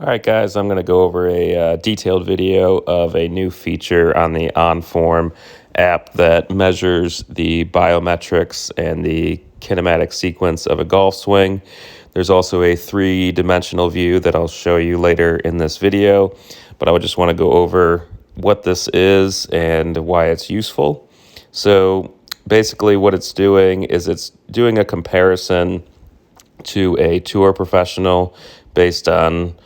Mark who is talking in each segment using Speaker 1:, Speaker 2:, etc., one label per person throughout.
Speaker 1: All right, guys, I'm going to go over a detailed video of a new feature on the OnForm app that measures the biometrics and the kinematic sequence of a golf swing. There's also a three-dimensional view that I'll show you later in this video, but I would just want to go over what this is and why it's useful. So basically what it's doing is it's doing a comparison to a tour professional based on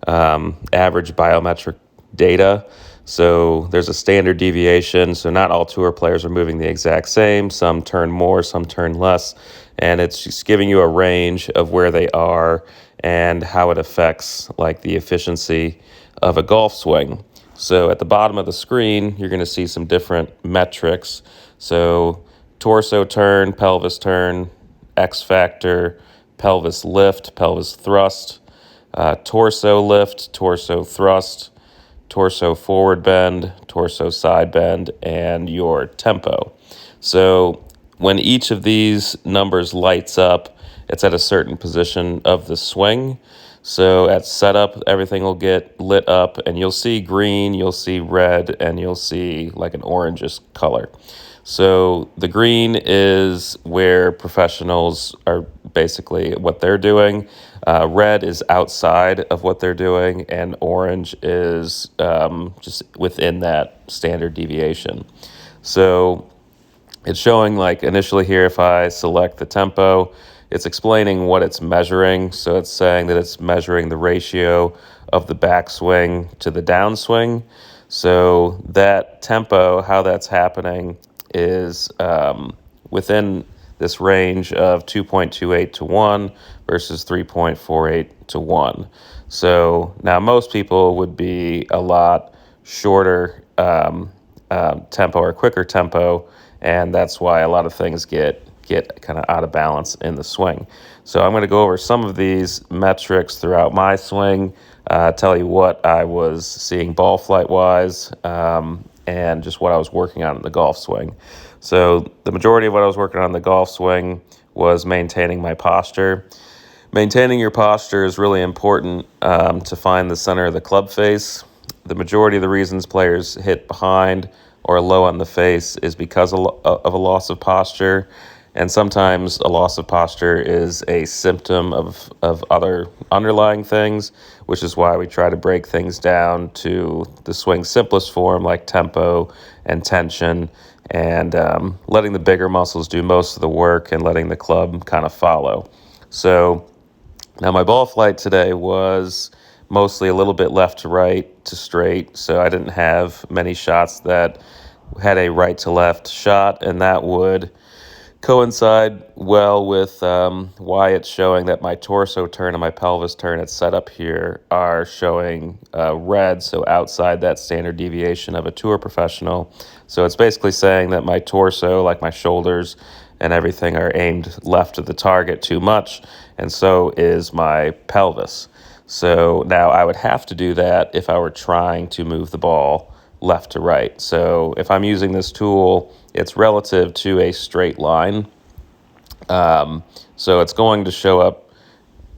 Speaker 1: average biometric data. So there's a standard deviation. So not all tour players are moving the exact same. Some turn more, some turn less. And it's just giving you a range of where they are and how it affects like the efficiency of a golf swing. So at the bottom of the screen, you're going to see some different metrics. So torso turn, pelvis turn, X factor, pelvis lift, pelvis thrust, torso lift, torso thrust, torso forward bend, torso side bend, and your tempo. So when each of these numbers lights up, it's at a certain position of the swing. So at setup, everything will get lit up, and you'll see green, you'll see red, and you'll see like an orangish color. So the green is where professionals are basically what they're doing. Red is outside of what they're doing, and orange is just within that standard deviation. So it's showing like initially here, if I select the tempo, it's explaining what it's measuring. So it's saying that it's measuring the ratio of the backswing to the downswing. So that tempo, how that's happening is within this range of 2.28 to 1 versus 3.48 to 1. So now most people would be a lot shorter tempo or quicker tempo, and that's why a lot of things get kind of out of balance in the swing. So I'm going to go over some of these metrics throughout my swing, tell you what I was seeing ball flight wise, and just what I was working on in the golf swing. So the majority of what I was working on in the golf swing was maintaining my posture. Maintaining your posture is really important to find the center of the club face. The majority of the reasons players hit behind or low on the face is because of a loss of posture. And sometimes a loss of posture is a symptom of other underlying things, which is why we try to break things down to the swing's simplest form, like tempo and tension, and letting the bigger muscles do most of the work and letting the club kind of follow. So now my ball flight today was mostly a little bit left to right to straight, so I didn't have many shots that had a right to left shot, and that would coincide well with why it's showing that my torso turn and my pelvis turn at setup here are showing red, so outside that standard deviation of a tour professional. So it's basically saying that my torso, like my shoulders and everything, are aimed left of the target too much, and so is my pelvis. So now I would have to do that if I were trying to move the ball left to right. So if I'm using this tool, it's relative to a straight line. So it's going to show up,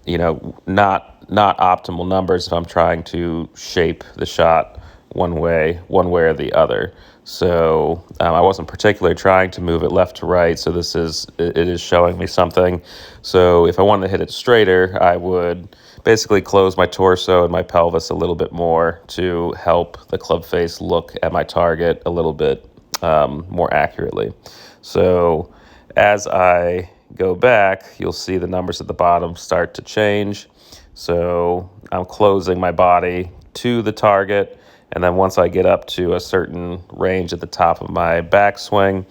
Speaker 1: not optimal numbers if I'm trying to shape the shot one way or the other. So I wasn't particularly trying to move it left to right. So it is showing me something. So if I wanted to hit it straighter, I would basically close my torso and my pelvis a little bit more to help the club face look at my target a little bit more accurately. So as I go back, you'll see the numbers at the bottom start to change. So I'm closing my body to the target, and then once I get up to a certain range at the top of my backswing,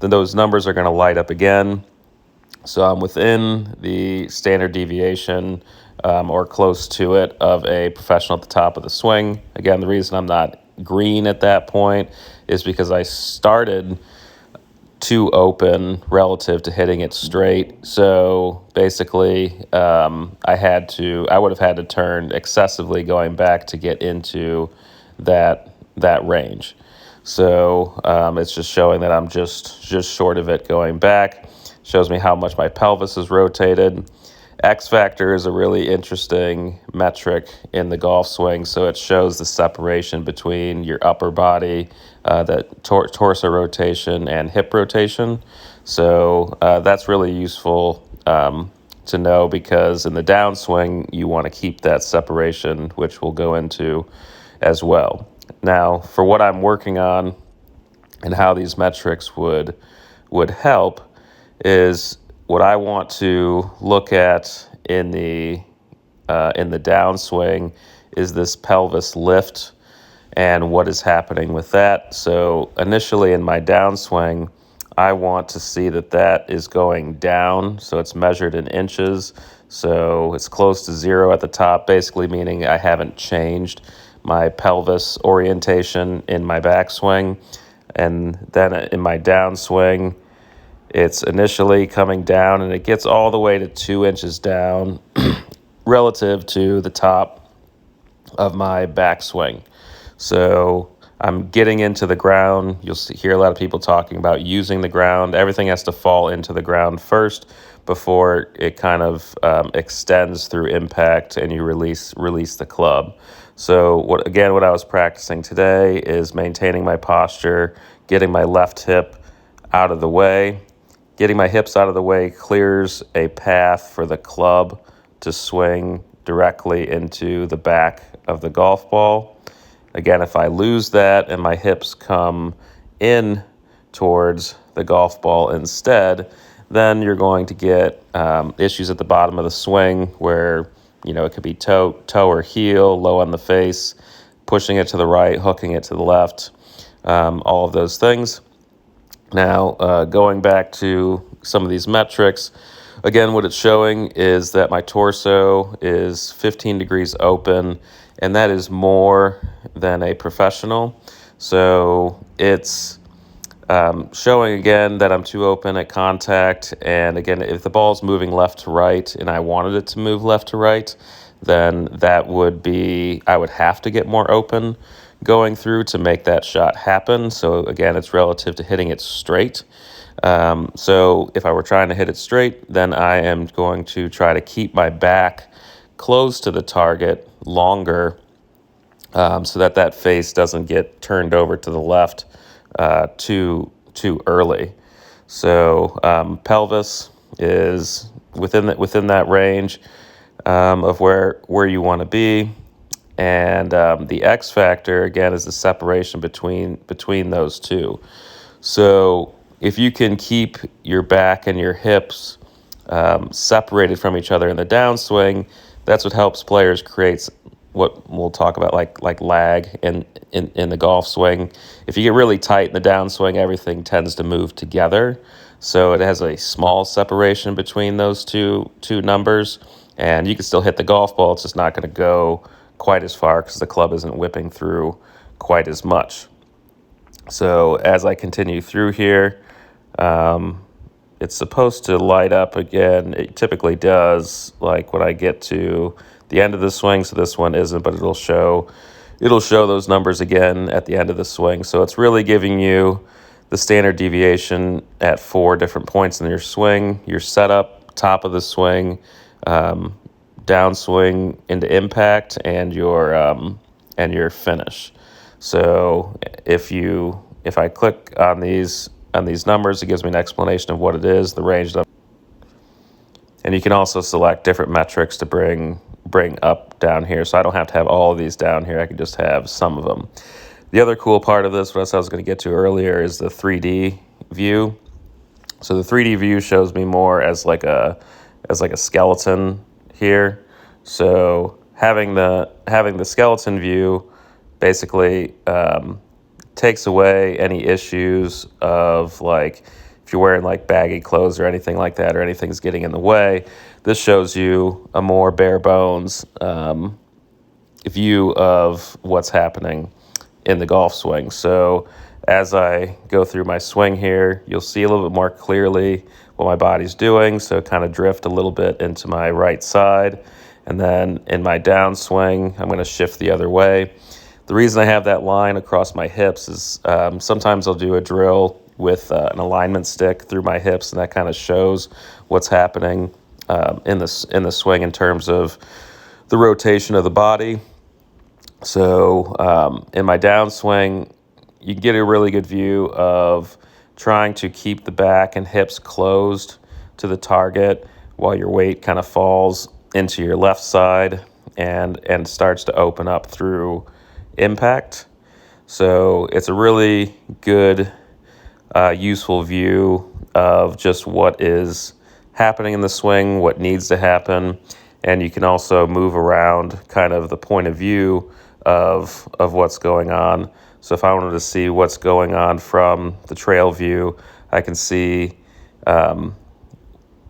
Speaker 1: then those numbers are going to light up again. So I'm within the standard deviation or close to it of a professional at the top of the swing. Again, the reason I'm not green at that point is because I started too open relative to hitting it straight. So basically, I would have had to turn excessively going back to get into that range. So it's just showing that I'm just short of it going back. Shows me how much my pelvis is rotated. X factor is a really interesting metric in the golf swing. So it shows the separation between your upper body, the torso rotation, and hip rotation. So that's really useful to know, because in the downswing, you want to keep that separation, which we'll go into as well. Now, for what I'm working on and how these metrics would help is what I want to look at in the downswing is this pelvis lift and what is happening with that. So initially in my downswing, I want to see that is going down. So it's measured in inches. So it's close to 0 at the top, basically meaning I haven't changed my pelvis orientation in my backswing. And then in my downswing, it's initially coming down and it gets all the way to 2 inches down relative to the top of my backswing. So I'm getting into the ground. You'll hear a lot of people talking about using the ground. Everything has to fall into the ground first before it kind of extends through impact and you release the club. So what I was practicing today is maintaining my posture, getting my left hip out of the way. Getting my hips out of the way clears a path for the club to swing directly into the back of the golf ball. Again, if I lose that and my hips come in towards the golf ball instead, then you're going to get issues at the bottom of the swing where, it could be toe or heel, low on the face, pushing it to the right, hooking it to the left, all of those things. Now, going back to some of these metrics, again, what it's showing is that my torso is 15 degrees open, and that is more than a professional. So it's showing, again, that I'm too open at contact. And again, if the ball's moving left to right and I wanted it to move left to right, then I would have to get more open going through to make that shot happen. So again, it's relative to hitting it straight. So if I were trying to hit it straight, then I am going to try to keep my back close to the target longer, so that face doesn't get turned over to the left too early. So pelvis is within that range of where you want to be. And the X factor, again, is the separation between those two. So if you can keep your back and your hips separated from each other in the downswing, that's what helps players create what we'll talk about like lag in the golf swing. If you get really tight in the downswing, everything tends to move together. So it has a small separation between those two numbers, and you can still hit the golf ball. It's just not going to go quite as far because the club isn't whipping through quite as much. So as I continue through here, it's supposed to light up again. It typically does, like when I get to the end of the swing. So this one isn't, but it'll show those numbers again at the end of the swing. So it's really giving you the standard deviation at 4 different points in your swing: your setup, top of the swing, downswing into impact, and your finish. So if I click on these numbers, it gives me an explanation of what it is, the range, and you can also select different metrics to bring up down here. So I don't have to have all of these down here. I can just have some of them. The other cool part of this, what I was going to get to earlier, is the 3D view. So the 3D view shows me more as like a skeleton here. So having the skeleton view basically takes away any issues of, like, if you're wearing like baggy clothes or anything like that, or anything's getting in the way. This shows you a more bare bones view of what's happening in the golf swing. So as I go through my swing here, you'll see a little bit more clearly what my body's doing. So kind of drift a little bit into my right side. And then in my downswing, I'm going to shift the other way. The reason I have that line across my hips is sometimes I'll do a drill with an alignment stick through my hips, and that kind of shows what's happening in the swing in terms of the rotation of the body. So in my downswing, you can get a really good view of trying to keep the back and hips closed to the target while your weight kind of falls into your left side and starts to open up through impact. So it's a really good, useful view of just what is happening in the swing, what needs to happen, and you can also move around kind of the point of view of what's going on. So if I wanted to see what's going on from the trail view, I can see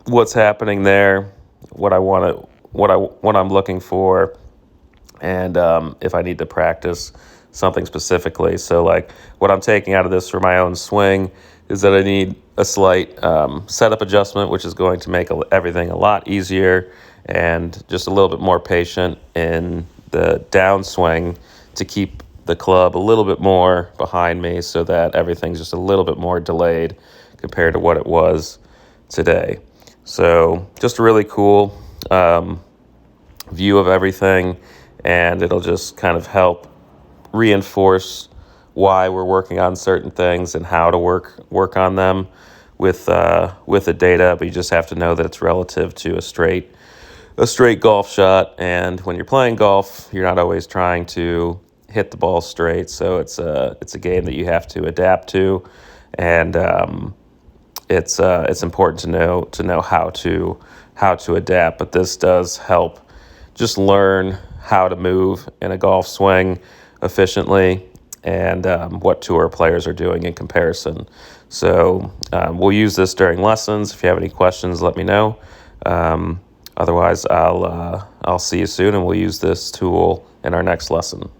Speaker 1: what's happening there, what I'm looking for, and if I need to practice something specifically. So like what I'm taking out of this for my own swing is that I need a slight setup adjustment, which is going to make everything a lot easier, and just a little bit more patient in the downswing to keep the club a little bit more behind me so that everything's just a little bit more delayed compared to what it was today. So just a really cool view of everything, and it'll just kind of help reinforce why we're working on certain things and how to work on them with the data. But you just have to know that it's relative to a straight golf shot, and when you're playing golf, you're not always trying to hit the ball straight. So it's a game that you have to adapt to, and it's important to know how to adapt. But this does help just learn how to move in a golf swing efficiently, and what tour players are doing in comparison. So we'll use this during lessons. If you have any questions, let me know. Otherwise, I'll see you soon, and we'll use this tool in our next lesson.